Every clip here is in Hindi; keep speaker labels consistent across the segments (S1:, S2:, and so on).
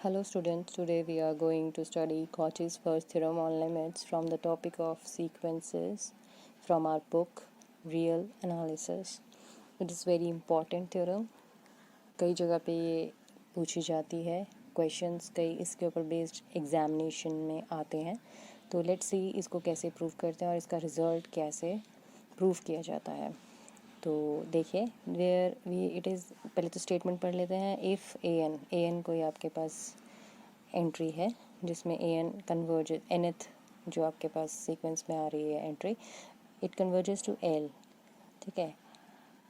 S1: Hello students, today we are going to study Cauchy's first theorem on limits from the topic of sequences from our book Real Analysis. It is very important theorem. कई जगह पे ये पूछी जाती है, क्वेश्चंस कई इसके ऊपर बेस्ड एग्जामिनेशन में आते हैं. तो लेट्स सी इसको कैसे प्रूव करते हैं और इसका रिजल्ट कैसे प्रूव किया जाता है. तो देखिए वेयर वी इट इज़, पहले तो स्टेटमेंट पढ़ लेते हैं. इफ़ ए एन कोई आपके पास एंट्री है जिसमें ए एन कन्वर्ज एनथ जो आपके पास सीक्वेंस में आ रही है entry, it converges to L. ठीक है.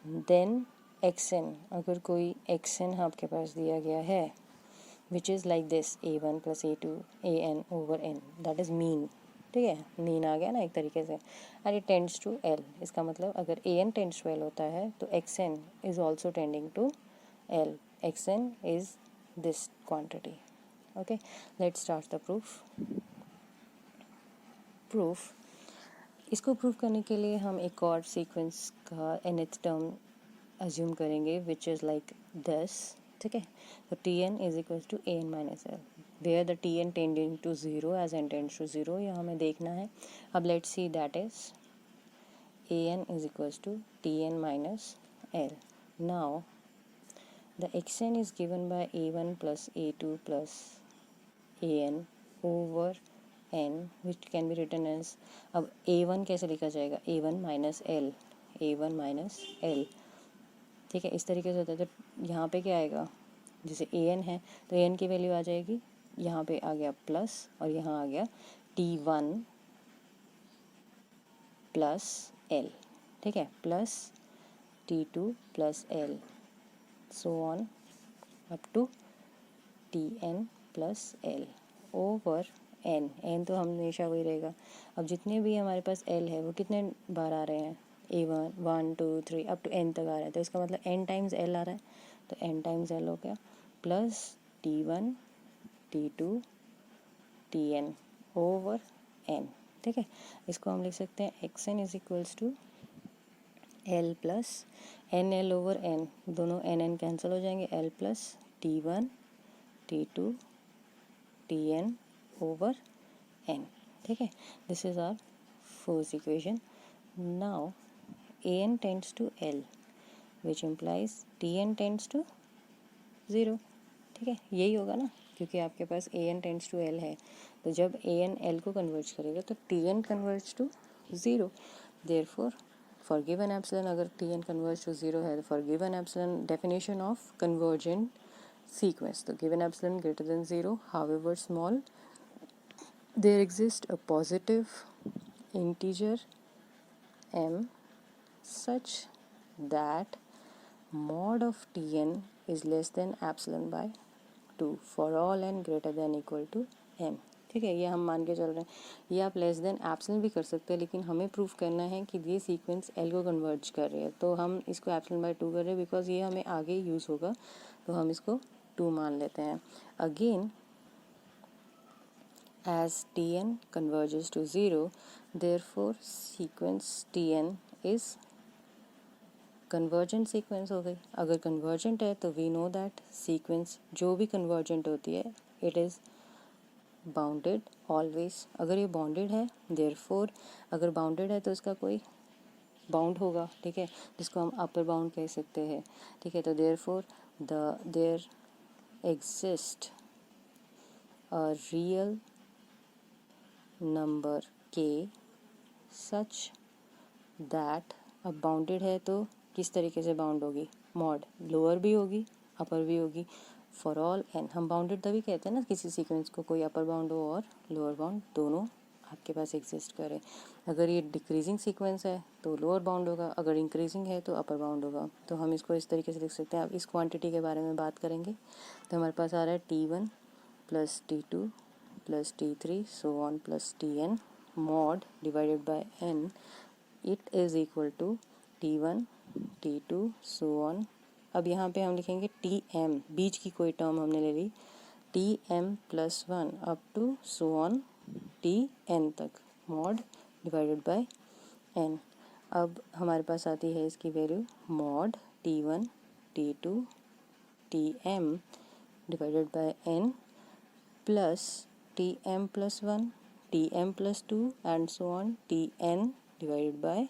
S1: देन एक्स एन, अगर कोई एक्स एन आपके पास दिया गया है which is like this A one plus A two A N over N, that is mean. ठीक है, मीन आ गया ना एक तरीके से. And it tends to L. इसका मतलब अगर A N tends to L होता है तो X N is also tending to L. X N is this quantity. Okay, let's start the proof. इसको प्रूफ करने के लिए हम एक और सीक्वेंस का nth टर्म अज्यूम करेंगे विच इज़ लाइक दिस. ठीक है, तो t n is equal to A n minus l where the t n tending to zero as n tends to zero, यह हमें देखना है. अब let's see that is a n is equal to t n minus l. Now the x N is given by a one plus A two plus a N over n which can be written as, अब ए वन कैसे लिखा जाएगा, ए वन माइनस एल, ए वन माइनस एल. ठीक है, इस तरीके से होता है. तो यहाँ पे क्या आएगा, जैसे ए एन है तो ए एन की वैल्यू आ जाएगी, यहाँ पे आ गया प्लस और यहाँ आ गया टी वन प्लस एल. ठीक है, plus t two plus l so on up to t n plus l over n. N तो हमेशा वही रहेगा. अब जितने भी हमारे पास एल है वो कितने बार आ रहे हैं, a one one two three up to n तक आ रहे हैं. तो इसका मतलब एन टाइम्स एल आ रहा है, तो एन टाइम्स एल हो गया plus t one t two t n over n. ठीक है, इसको हम लिख सकते हैं x N is equals to l plus n l over n, दोनों एन एन कैंसिल हो जाएंगे, l plus t one t two t n over n. ठीक है, this is our first equation. Now an tends to l which implies tn tends to 0. ठीक है, यही होगा ना, क्योंकि आपके पास an tends to l है, तो जब an l को कन्वर्ज करेगा तो tn converge to 0. therefore for given epsilon, अगर tn कन्वर्ज टू 0 है तो for given epsilon definition of convergent sequence, तो given epsilon greater than 0 however small there exists a positive integer m such that mod of tn is less than epsilon by 2 for all n greater than equal to m. ठीक है, ये हम मान के चल रहे हैं. ये आप लेस देन एप्सिलॉन भी कर सकते हैं, लेकिन हमें प्रूफ करना है कि ये सीक्वेंस एल को कन्वर्ज कर रही है, तो हम इसको एप्सिलॉन बाय 2 कर रहे हैं बिकॉज ये हमें आगे यूज़ होगा, तो हम इसको 2 मान लेते हैं. Again as Tn converges to 0, therefore sequence Tn is convergent sequence हो गई. अगर convergent है तो we know that sequence जो भी convergent होती है it is bounded always. अगर ये bounded है therefore अगर bounded है तो इसका कोई बाउंड होगा. ठीक है, जिसको हम अपर बाउंड कह सकते हैं. ठीक है, तो therefore there exists a real number k such that, अब बाउंडेड है तो किस तरीके से बाउंड होगी, मॉड लोअर भी होगी अपर भी होगी. फॉर ऑल एन, हम बाउंडेड तभी कहते हैं ना किसी सीक्वेंस को, कोई अपर बाउंड हो और लोअर बाउंड दोनों आपके पास एग्जिस्ट करे. अगर ये डिक्रीजिंग सीक्वेंस है तो लोअर बाउंड होगा, अगर इंक्रीजिंग है तो अपर बाउंड होगा. तो हम इसको इस तरीके से लिख सकते हैं. अब इस क्वांटिटी के बारे में बात करेंगे तो हमारे पास आ रहा है t one plus t two plus t3 so on plus tn mod divided by n, it is equal to t1 t2 so on. अब यहाँ पे हम लिखेंगे tm, बीच की कोई टर्म हमने ले ली, tm plus 1 up to so on tn तक mod divided by n. अब हमारे पास आती है इसकी value mod t1 t2 tm divided by n plus t m plus one, t m plus two and so on t n divided by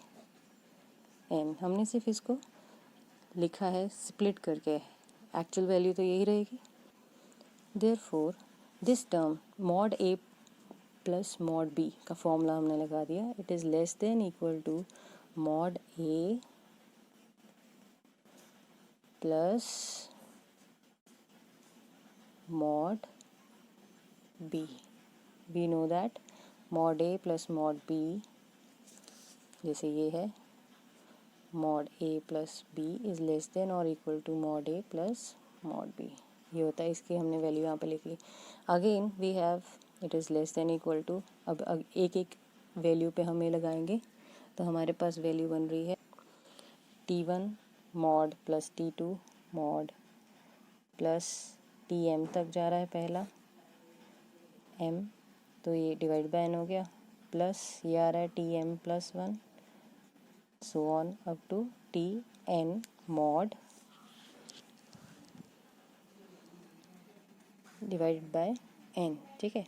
S1: n. हमने सिर्फ इसको लिखा है स्प्लिट करके, एक्चुअल वैल्यू तो यही रहेगी। Therefore this term mod a plus mod b का फॉर्मूला हमने लगा दिया, it is less than equal to mod a plus mod b. We know that mod a plus mod b, जैसे ये है mod a plus b is less than और equal to mod a plus mod b, ये होता है। इसकी हमने वैल्यू यहाँ पे लिख ली। Again we have it is less than equal to, अब एक एक वैल्यू पे हम ये लगाएंगे तो हमारे पास वैल्यू बन रही है T1 mod plus T2 mod plus Tm तक जा रहा है पहला m, तो ये डिवाइड बाय n हो गया, प्लस ये आ रहा है Tm plus one, so on up to Tn mod divided by n। ठीक है,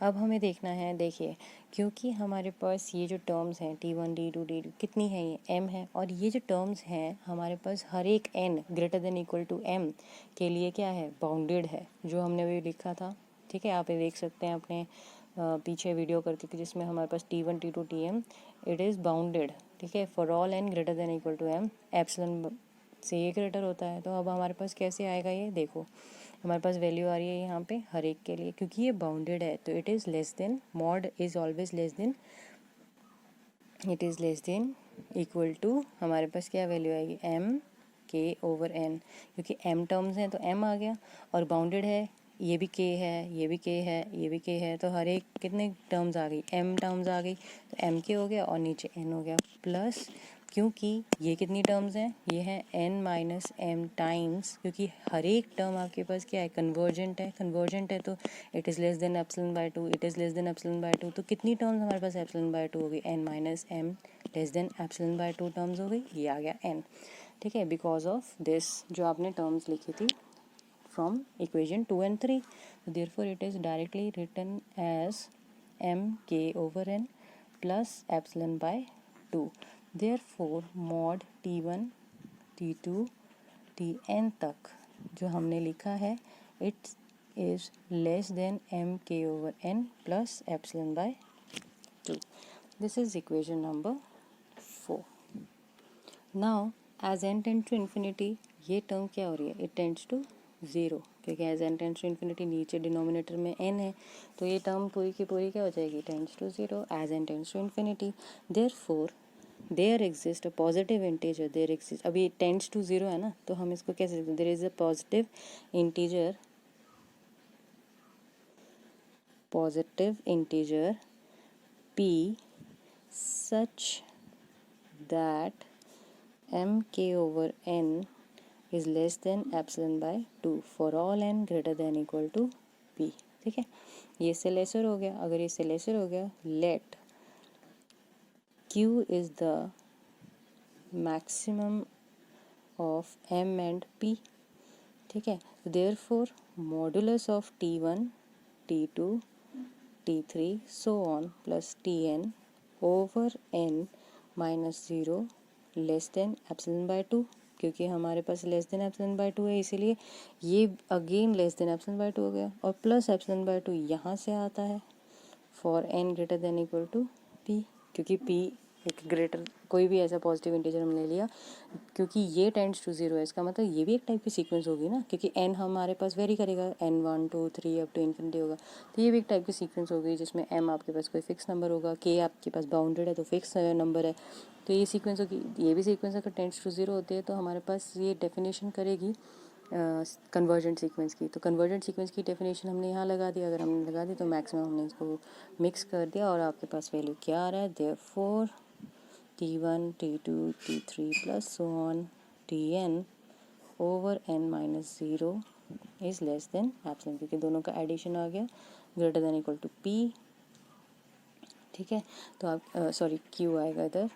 S1: अब हमें देखना है, देखिए क्योंकि हमारे पास ये जो टर्म्स हैं T1 T2 T2 कितनी है, ये m है, और ये जो टर्म्स हैं हमारे पास हर एक n greater than equal to m के लिए क्या है, बाउंडेड है, जो हमने अभी लिखा था। ठीक है, आप ये देख सकते हैं अपने पीछे वीडियो करके कि जिसमें हमारे पास T1 T2 Tm it is bounded. ठीक है, for all n greater than equal to m epsilon से ये ग्रेटर होता है। तो अब हमारे पास कैसे आएगा, ये देखो हमारे पास वैल्यू आ रही है यहाँ पे हर एक के लिए, क्योंकि ये बाउंडेड है तो it is less than, mod is always less than, it is less than equal to, हमारे पास क्या वैल्यू आएगी m k ओवर n, क्योंकि m टर्म्स हैं तो m आ गया, और बाउंडेड है, ये भी k है, ये भी k है, ये भी k है, तो हर एक कितने टर्म्स आ गई, m टर्म्स आ गई, तो m k हो गया और नीचे n हो गया, प्लस क्योंकि ये कितनी टर्म्स हैं, ये है n माइनस m टाइम्स, क्योंकि हर एक टर्म आपके पास क्या है, कन्वर्जेंट है तो it is less than epsilon by to, it is less than epsilon by to, तो कितनी टर्म्स हमारे पास एप्सिलॉन बाय टू हो गई, n minus m less than epsilon by to terms हो गई, ये आ गया n। ठीक है, बिकॉज ऑफ दिस जो आपने टर्म्स लिखी थी from equation 2 and 3, therefore it is directly written as m k over n plus epsilon by two. Therefore mod T1 T2 Tn तक जो हमने लिखा है it is less than m k over n plus epsilon by two. This is equation number 4। Now as n tends to infinity, ये टर्म क्या हो रही है, इट टेंड्स टू ज़ीरो, क्योंकि as n tends to infinity नीचे डिनोमिनेटर में n है, तो ये टर्म पूरी की पूरी क्या हो जाएगी, tends to zero as n tends to infinity. Therefore there exist a positive integer, there exist, अभी टेंड्स टू ज़ीरो है ना, तो हम इसको कैसे लिखते हैं, there is a positive integer p such that m k over n is less than epsilon by 2 for all n greater than equal to p। ठीक है, ये इससे लेसर हो गया, अगर इससे लेसर हो गया, late q is the maximum of m and p। ठीक है, therefore modulus of t1 t2 t3 so on plus tn over n minus zero less than epsilon by two, क्योंकि हमारे पास less than epsilon by two है, इसीलिए ये again less than epsilon by two हो गया, और प्लस एप्सिलॉन बाय टू यहाँ से आता है for n greater than equal to p, क्योंकि p एक ग्रेटर कोई भी ऐसा पॉजिटिव इंटीजर हमने लिया, क्योंकि ये टेंड्स टू ज़ीरो है, इसका मतलब ये भी एक टाइप की सीक्वेंस होगी ना, क्योंकि n हमारे पास वेरी करेगा, n 1 2 3 अप टू इन्फिनिटी होगा, तो ये भी एक टाइप की सीक्वेंस होगी जिसमें m आपके पास कोई फिक्स नंबर होगा, k आपके पास बाउंडेड है तो फिक्स नंबर है, तो ये सीक्वेंस होगी, ये भी सीक्वेंस अगर टेंड्स टू ज़ीरो होती है तो हमारे पास ये डेफिनेशन करेगी कन्वर्जेंट सीक्वेंस की। तो कन्वर्जेंट सीक्वेंस की डेफिनेशन हमने यहाँ लगा दी, अगर हमने लगा दी तो मैक्सिमम हमने इसको मिक्स कर दिया और आपके पास वैल्यू क्या आ रहा है, therefore T1 T2 T3 plus so on Tn over n minus zero is less than epsilon, क्योंकि दोनों का एडिशन आ गया greater than equal to p। ठीक है, तो आप सॉरी q आएगा इधर,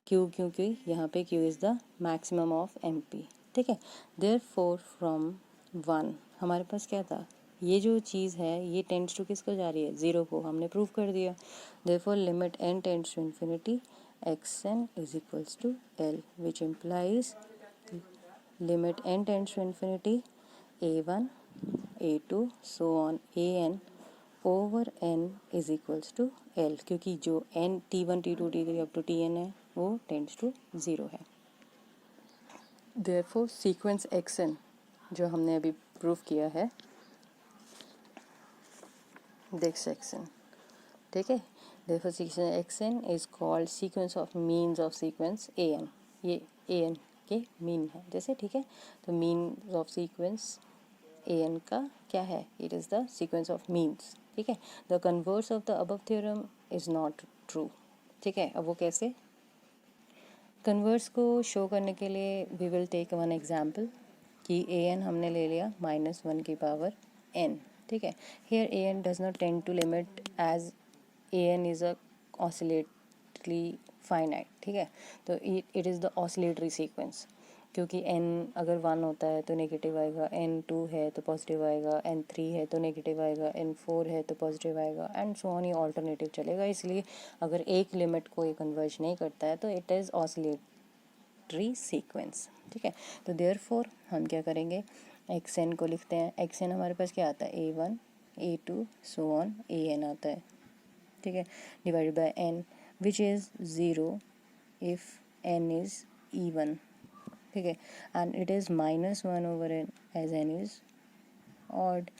S1: q क्योंकि यहाँ पे q is the maximum of mp। ठीक है, देयरफॉर फ्रॉम 1 हमारे पास क्या था, ये जो चीज़ है ये टेंड्स टू किसको जा रही है, ज़ीरो को, हमने प्रूव कर दिया। Therefore limit n tends to infinity xn is equals to l, which implies limit n tends to infinity a1 a2 so on an over n is equals to l, क्योंकि जो n t1 t2 t3 up to tn है वो टेंड्स टू ज़ीरो है। देयरफॉर सीक्वेंस xn जो हमने अभी प्रूव किया है दिस xn, ठीक है। Therefore sequence xn is called sequence of means of sequence an, ये an के मीन है जैसे, ठीक है। तो मीन ऑफ सीक्वेंस an का क्या है, it is the sequence of means, ठीक है। The converse of the above theorem is not true, ठीक है। अब वो कैसे, कन्वर्स को शो करने के लिए we will take one example कि an हमने ले लिया -1 की पावर n, ठीक है। Here an does not tend to limit as an is a oscillatory finite, ठीक है। तो it is the oscillatory sequence, क्योंकि n अगर 1 होता है तो नेगेटिव आएगा, n2 है तो पॉजिटिव आएगा, n3 है तो नेगेटिव आएगा, n4 है तो पॉजिटिव आएगा, एंड सो ऑन, ये ऑल्टरनेटिव चलेगा। इसलिए अगर एक लिमिट को ये कन्वर्ज नहीं करता है तो इट इज़ ऑसिलेटरी सीक्वेंस, ठीक है। तो देयरफॉर हम क्या करेंगे, xn को लिखते हैं। xn हमारे पास क्या आता है, a1 a2 so on an आता है, ठीक है, divided by n which is zero if n is even, ठीक है, and it is -1 over n as n is odd.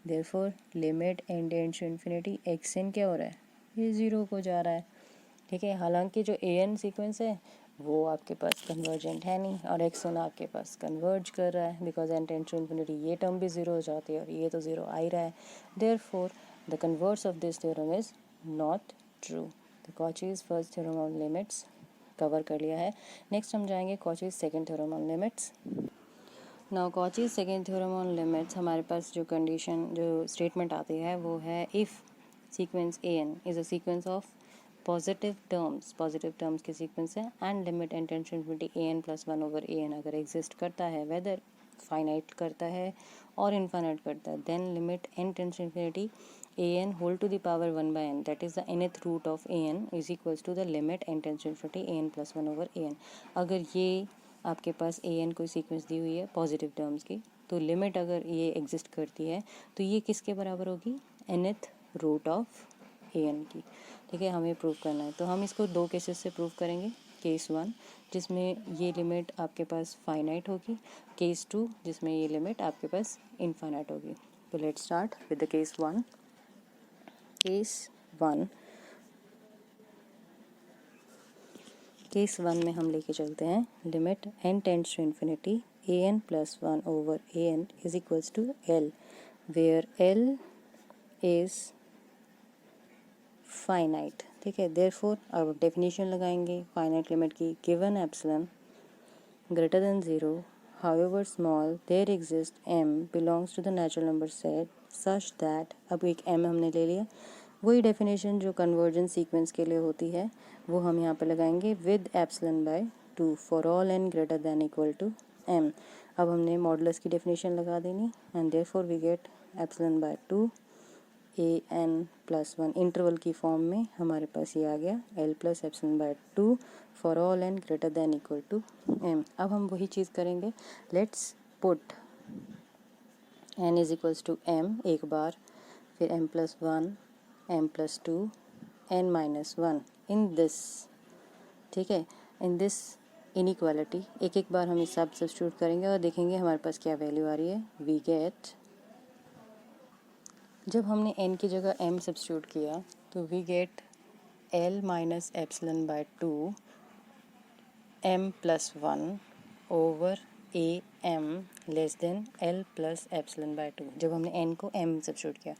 S1: Therefore limit n tends to infinity xn क्या हो रहा है, ये ज़ीरो को जा रहा है, ठीक है। हालांकि जो an सीक्वेंस है वो आपके पास कन्वर्जेंट है नहीं, और xn आपके पास कन्वर्ज कर रहा है, because n tends to infinity ये टर्म भी ज़ीरो हो जाती है और ये तो ज़ीरो आ ही रहा है। Therefore the converse of this theorem is not true. तो Cauchy's first theorem on limits cover कर लिया है। नेक्स्ट हम जाएंगे Cauchy's second theorem on limits. Now Cauchy's second theorem on limits, हमारे पास जो कंडीशन, जो स्टेटमेंट आती है वो है if sequence an is a sequence of positive terms के सीक्वेंस है, and limit n tends to infinity an plus 1 over an अगर एग्जिस्ट करता है, वेदर फाइनाइट करता है और इनफाइनाइट करता है, then limit n tends to infinity an whole to the power 1 by n, that is the nth root of an is equals to the limit n tends to infinity an plus 1 over an। अगर ये आपके पास an कोई सीक्वेंस दी हुई है पॉजिटिव टर्म्स की, तो लिमिट अगर ये एग्जिस्ट करती है तो ये किसके बराबर होगी, nth रूट ऑफ an की, ठीक है। हमें प्रूव करना है, तो हम इसको दो केसेस से प्रूव करेंगे। केस 1 जिसमें ये लिमिट आपके पास फाइनाइट होगी, केस 2 जिसमें ये लिमिट आपके पास इनफाइनाइट होगी। तो let's start with the case 1। Case 1 में हम लेके चलते हैं limit n tends to infinity an plus 1 over an is equals to l, where l is finite, ठीक है। देयरफॉर अब डेफिनेशन लगाएंगे फाइनाइट लिमिट की, given epsilon greater than zero however small there exist m belongs to the natural number set such that, अब एक m हमने ले लिया, वही डेफिनेशन जो कन्वर्जेंस सीक्वेंस के लिए होती है वो हम यहाँ पे लगाएंगे, with epsilon by 2 for all n greater than equal to m। अब हमने मॉडुलस की डेफिनेशन लगा देनी, and therefore we get epsilon by 2 an plus 1 interval की फॉर्म में हमारे पास ये आ गया l plus epsilon by 2 for all n greater than equal to m। अब हम वही चीज़ करेंगे, let's put n is equals to m एक बार, फिर m plus 1 m plus 2 n minus 1 in this, ठीक है, इन दिस इनइक्वालिटी। एक एक बार हम इस सब सब्स्टिट्यूट करेंगे और देखेंगे हमारे पास क्या वैल्यू आ रही है। वी गेट, जब हमने n की जगह m सब्स्टिट्यूट किया तो we get l minus epsilon by 2 m plus 1 over a m less than l plus epsilon by 2। जब हमने n को m सब्स्टिट्यूट किया,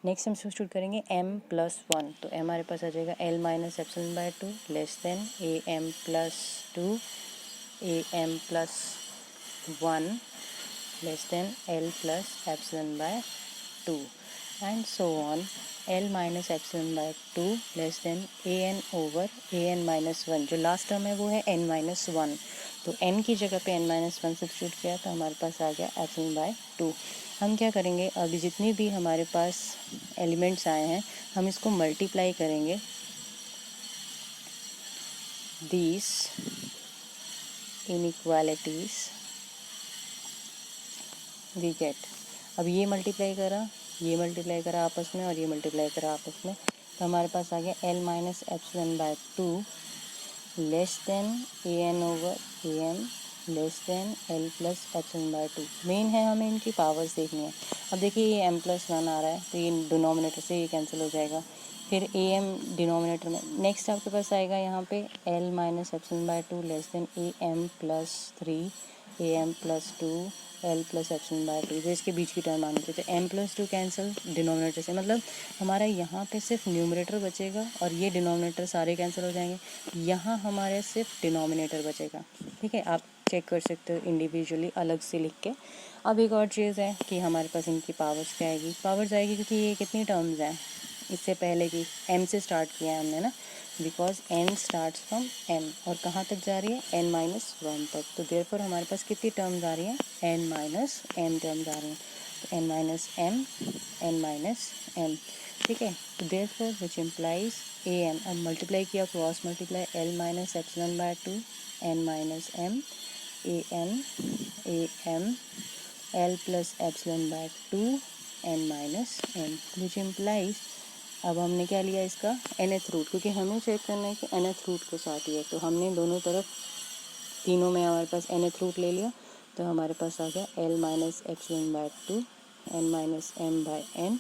S1: नेक्स्ट हम सब्स्टिट्यूट करेंगे m प्लस 1, तो m हमारे पास आ जाएगा l minus epsilon by 2 less than a m plus 2 a m plus 1 less than l plus epsilon by 2 and so on, l minus epsilon by 2 less than an over an minus 1। जो लास्ट टर्म है वो है n minus 1, तो n की जगह पे n-1 सब्स्टिट्यूट किया तो हमारे पास आ गया ε/2। हम क्या करेंगे, अभी जितनी भी हमारे पास एलिमेंट्स आए हैं हम इसको मल्टीप्लाई करेंगे these inequalities we get। अब ये मल्टीप्लाई करा आपस में और ये मल्टीप्लाई करा आपस में, तो हमारे पास आ गया L-ε/2 less than an/am less than L+ε/2। Main है हमें इनकी पावर्स देखनी है। अब देखिए ये m+1 आ रहा है तो ये डिनोमिनेटर से ये कैंसिल हो जाएगा, फिर am डिनोमिनेटर में। नेक्स्ट आपके पास आएगा यहाँ पे L-ε/2 less than am+3 am+2 L+ε/2, जो इसके बीच की टर्म आनी चाहिए। तो m+2 कैंसिल डिनोमिनेटर से, मतलब हमारा यहाँ पे सिर्फ न्यूमरेटर बचेगा और ये डिनोमिनेटर सारे कैंसिल हो जाएंगे। यहाँ हमारे सिर्फ डिनोमिनेटर बचेगा। ठीक है, आप चेक कर सकते हो इंडिविजुअली अलग से लिख के। अब एक और चीज़ है कि हमारे पास इनकी पावर्स क्या आएगी, पावर्स आएगी क्योंकि ये कितनी टर्म्स हैं इससे पहले की m से स्टार्ट किया है हमने ना, because n starts from m और कहाँ तक जा रही है n-1 तक। तो देयरफॉर हमारे पास कितनी टर्म्स आ रही हैं n-m टर्म्स आ रही हैं। तो n-m n-m, ठीक है। तो देयरफॉर विच इम्प्लाइज am, अब मल्टीप्लाई किया cross multiply L-ε/2 n-m am L+ε/2 n-m, which implies, अब हमने क्या लिया इसका nth रूट, क्योंकि हमें चेक करना है कि nth रूट के साथ ही है, तो हमने दोनों तरफ तीनों में हमारे पास nth रूट ले लिया, तो हमारे पास आ गया L-ε/2 n-m/n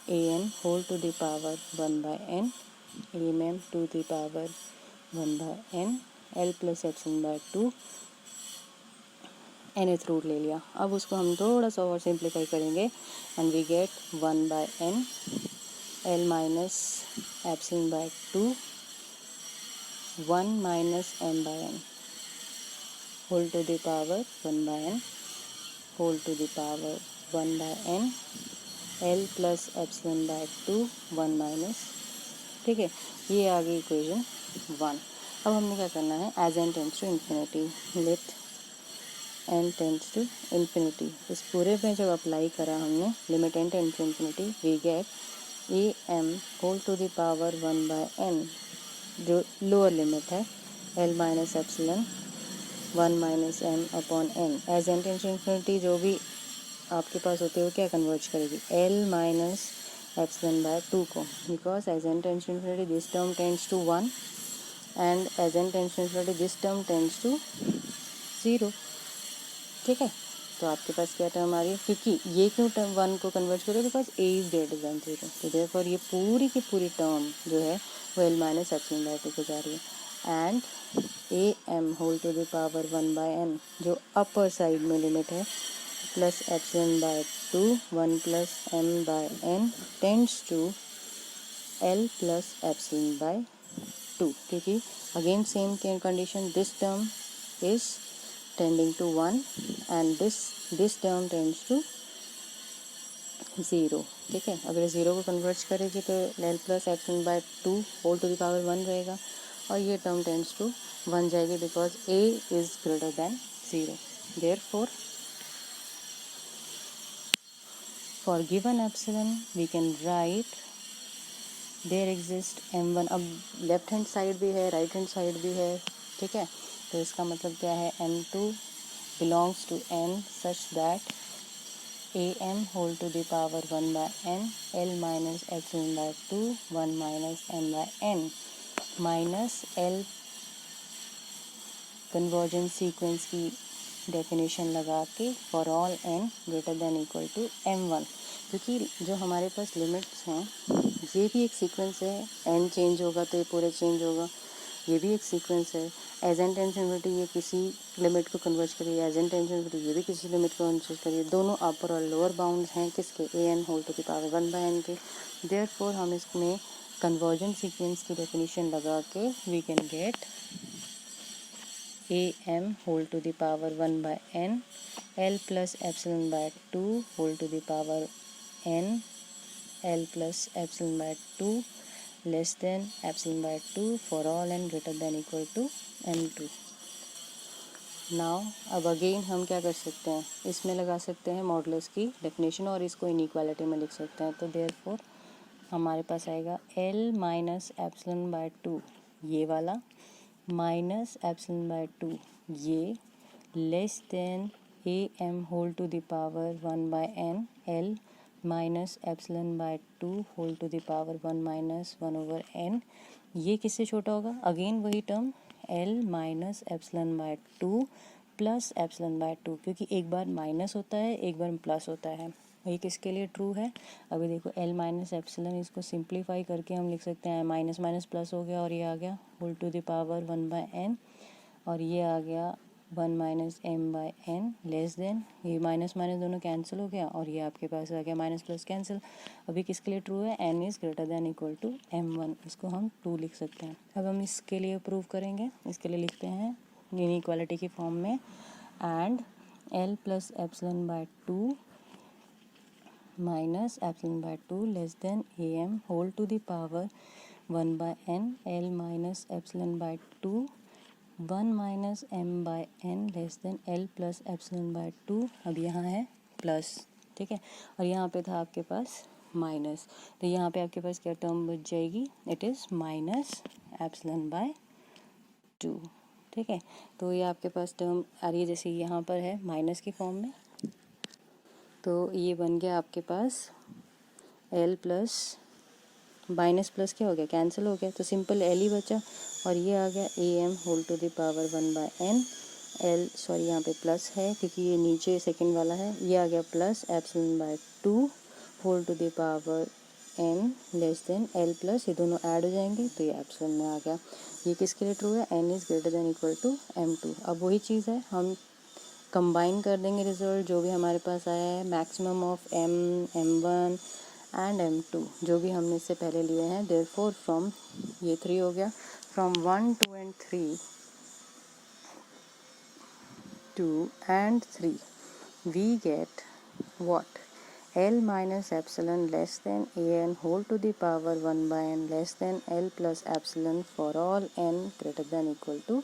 S1: an whole to the power 1/n am to the power 1/n L+ε/2 nth root ले लिया। अब उसको हम थोड़ा सा और सिंप्लीफाई करेंगे and we get 1/n L-ε/2 1 - m/n whole to the power 1/n whole to the power 1/n L+ε/2 1 - ठीक है, ये आ गई इक्वेशन 1। अब हमने क्या करना है, as n tends to infinity let n tends to infinity, इस पूरे में जब अप्लाई करा हमने limit n tends to infinity we get am whole to the power 1/n, जो लोअर लिमिट है L-ε 1 - m/n। As n tends to infinity जो भी आपके पास होते हुए क्या कन्वर्ज करेगी L-ε/2 को, because as n tends to infinity this term tends to 1 and as n tends to infinity this term tends to 0। ठीक है, तो आपके पास क्या टर्म आ रही है, क्योंकि ये क्यों टर्म 1 को कन्वर्ट करें, because a is greater than 0, तो देयरफॉर ये पूरी की पूरी टर्म जो है वो L-ε/2 को जा रही है। And am whole to the power 1/n जो अपर साइड में लिमिट है +ε/2 1 + m/n टेंड्स टू L+ε/2, क्योंकि again same condition, this term is tending to 1 and this term tends to 0। ठीक है, अगर 0 को कन्वर्ट करेगी तो L+ε/2 whole to the power 1 रहेगा और ये टर्म टेंड्स टू 1 जाएगी, because a is greater than 0। Therefore for given epsilon we can write there exist m1। अब लेफ्ट हैंड साइड भी है राइट हैंड साइड भी है, ठीक है, तो इसका मतलब क्या है, m2 belongs to n such that am whole to the power 1/n L-ε/2 1 - m/n minus l convergence sequence की डेफिनेशन लगा के for all n greater than equal to m1, क्योंकि जो हमारे पास लिमिट्स हैं ये भी एक सीक्वेंस है, n चेंज होगा तो ये पूरे चेंज होगा, ये भी एक सीक्वेंस है। एज एन टेंस इन्फिनिटी ये किसी लिमिट को कन्वर्ट करिए, एज एन टेंस इन्फिनिटी ये भी किसी लिमिट को कन्वर्ट करिए, दोनों अपर और लोअर बाउंड हैं किसके, an whole to the power 1/n के। देयरफॉर हम इसमें कन्वर्जन सीक्वेंस की डेफिनेशन लगा के we can get am whole to the power 1/n L+ε/2 whole to the power n L+ε/2 less than ε/2 for all n greater than equal to m2। Now अब अगेन हम क्या कर सकते हैं, इसमें लगा सकते हैं मॉडुलस की डेफिनेशन और इसको इनइक्वालिटी में लिख सकते हैं। तो देयरफॉर हमारे पास आएगा L माइनस एप्सिलॉन बाय 2 ये वाला माइनस एप्सिलॉन बाय 2 ये less than AM whole to the power 1 by n L minus epsilon by 2 whole to the power 1 minus 1 over n। ये किससे छोटा होगा, अगेन वही term L minus epsilon by 2 plus epsilon by 2, क्योंकि एक बार माइनस होता है एक बार प्लस होता है। ये किसके लिए ट्रू है, अभी देखो L माइनस एप्सिलॉन, इसको सिंप्लीफाई करके हम लिख सकते हैं माइनस माइनस प्लस हो गया और ये आ गया whole to the power 1 by n और ये आ गया 1 minus m by n less than, ये माइनस माइनस दोनों कैंसिल हो गया और ये आपके पास आ गया माइनस प्लस कैंसिल। अभी किसके लिए ट्रू है, n is greater than equal to m1, इसको हम 2 लिख सकते हैं। अब हम इसके लिए प्रूव करेंगे, इसके लिए लिखते हैं इनइक्वालिटी की फॉर्म में and L plus epsilon by 2 minus epsilon by 2 less than am whole to the power 1 by n L minus epsilon by 2 1 minus m by n less than L plus epsilon by 2। अब यहाँ है प्लस, ठीक है, और यहाँ पे था आपके पास माइनस, तो यहाँ पे आपके पास क्या टर्म बच जाएगी, it is minus epsilon by 2, ठीक है। तो ये आपके पास टर्म आ रही है जैसे यहाँ पर है माइनस की फॉर्म में, तो ये बन गया आपके पास L प्लस माइनस प्लस क्या हो गया, कैंसिल हो गया, तो सिंपल L ही बचा और ये आ गया AM whole to the power 1 by n L, sorry यहाँ पे प्लस है क्योंकि ये नीचे सेकंड वाला है, ये आ गया plus epsilon by 2 whole to the power n less than L plus, ये दोनों ऐड हो जाएंगे तो ये एप्सिलॉन में आ गया। ये किसके लिए ट्रू है, n is greater than equal to m2। अब वही चीज़ है, हम कंबाइन कर देंगे रिजल्ट जो भी हमारे पास आया है, maximum of m m1 and m2 जो भी हमने इससे पहले लिए हैं। देयरफॉर फ्रॉम ये 3 हो गया, from 1 2 and 3 2 and 3 we get what, L minus epsilon less than an whole to the power 1 by n less than L plus epsilon for all n greater than equal to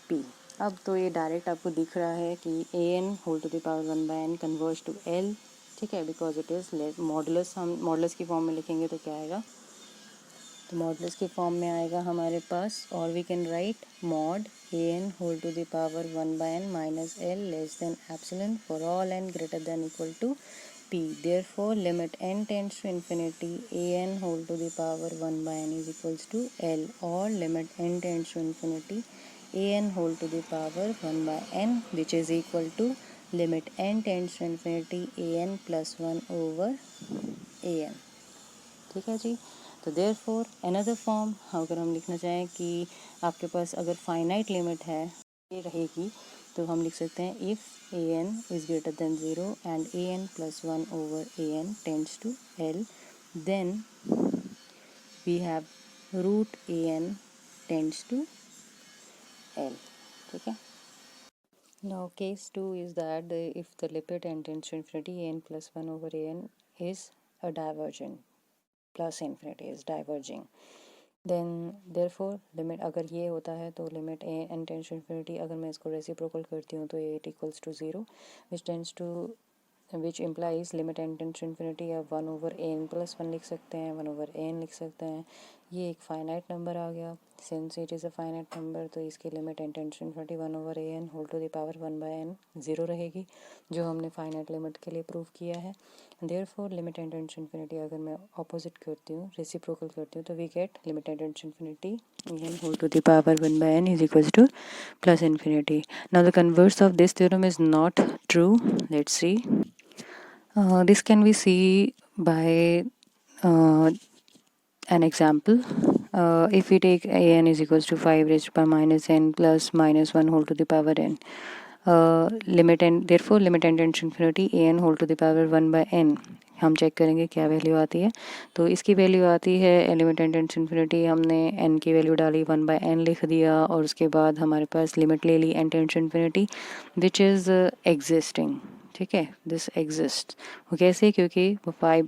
S1: p। अब तो ये डायरेक्ट आपको दिख रहा है कि an whole to the power 1 by n converge to L, ठीक है, बिकॉज इट इज़ मॉडुलस। हम मॉडुलस की फॉर्म में लिखेंगे तो क्या आएगा, तो मॉडुलस की फॉर्म में आएगा हमारे पास, और we can write mod an whole to the power 1 by n minus L less than epsilon for all n greater than equal to p। Therefore limit n tends to infinity an whole to the power 1 by n is equals to L, और limit n tends to infinity an whole to the power 1 by n which is equal to limit n tends to infinity an plus 1 over an, ठीक है जी। तो देयरफॉर अनदर फॉर्म अगर हम लिखना चाहें कि आपके पास अगर फाइनाइट लिमिट है ये रहेगी, तो हम लिख सकते हैं if an is greater than 0 and an plus 1 over an tends to L, then we have root an tends to L, ठीक है। Now case 2 is that if the limit n tends to infinity an plus 1 over an is a divergent, plus infinity is diverging, then therefore limit अगर ये होता है तो limit n tends to infinity, अगर मैं इसको रेसिप्रोकल करती हूँ तो it equals to 0 which tends to which implies limit n tends to infinity, या 1 ओवर n प्लस 1 लिख सकते हैं, 1 ओवर n लिख सकते हैं। ये एक फाइनाइट नंबर आ गया, since it is a finite number तो इसकी limit n tends to infinity 1 over an whole to the power 1 by n 0 रहेगी, जो हमने फाइनाइट लिमिट के लिए प्रूव किया है। Therefore limit n tends to infinity अगर मैं ऑपोजिट करती हूँ, रेसिप्रोकल करती हूँ, तो we get limit n tends to infinity n whole to the power 1 by n is equals to plus infinity. Now the converse of this theorem is not true, let's see. This can be seen by an example. If we take an is equals to 5 raised to power minus n plus minus 1 whole to the power n, limit n, therefore limit n tends to infinity an whole to the power 1 by n, हम चेक करेंगे क्या वैल्यू आती है। तो इसकी वैल्यू आती है limit n tends to infinity, हमने n की वैल्यू डाली 1 बाय n लिख दिया, और उसके बाद हमारे पास लिमिट ले ली n tends to infinity which is existing, ठीक है, दिस एग्जिस्ट। वो कैसे, क्योंकि वो 5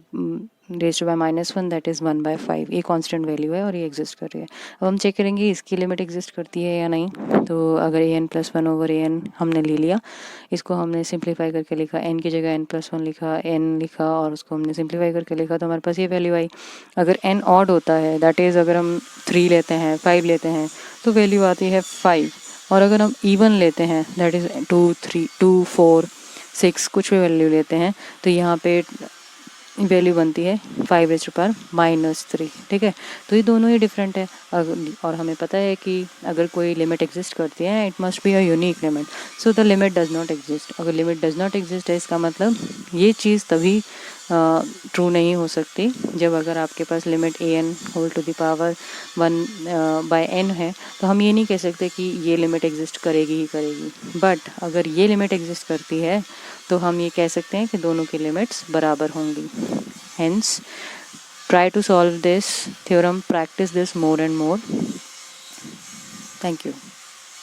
S1: रेज़्ड बाय -1 दैट इज़ 1/5। ये कांस्टेंट वैल्यू है और ये एग्जिस्ट कर रही है। अब हम चेक करेंगे इसकी लिमिट एग्जिस्ट करती है या नहीं। तो अगर an+1/n हमने ले लिया, इसको हमने सिंप्लीफाई करके लिखा, n की जगह n+1 लिखा, n लिखा और उसको हमने सिंप्लीफाई करके लिखा, तो हमारे पास ये वैल्यू आई। अगर n ऑड होता है, दैट इज़ अगर हम 3 लेते हैं, 5 लेते हैं, तो वैल्यू आती है 5। और अगर हम इवन लेते हैं, दैट इज़ 2, 3, 2, 4, 6 कुछ भी वैल्यू लेते हैं, तो यहाँ पे वैल्यू बनती है 5⁻³ ठीक है। तो ये दोनों ही डिफरेंट है। और हमें पता है कि अगर कोई लिमिट एग्जिस्ट करती है, it must be a unique limit. So the limit does not exist. अगर लिमिट डज नॉट एग्जिस्ट है, इसका मतलब ये चीज़ तभी ट्रू नहीं हो सकती जब अगर आपके पास लिमिट an⁻1/n है। तो हम ये नहीं कह सकते कि ये लिमिट एग्जिस्ट करेगी ही करेगी। बट अगर ये लिमिट एग्जिस्ट करती है, तो हम ये कह सकते हैं कि दोनों की लिमिट्स बराबर होंगी। Hence, try to solve this theorem, practice this more and more. Thank you.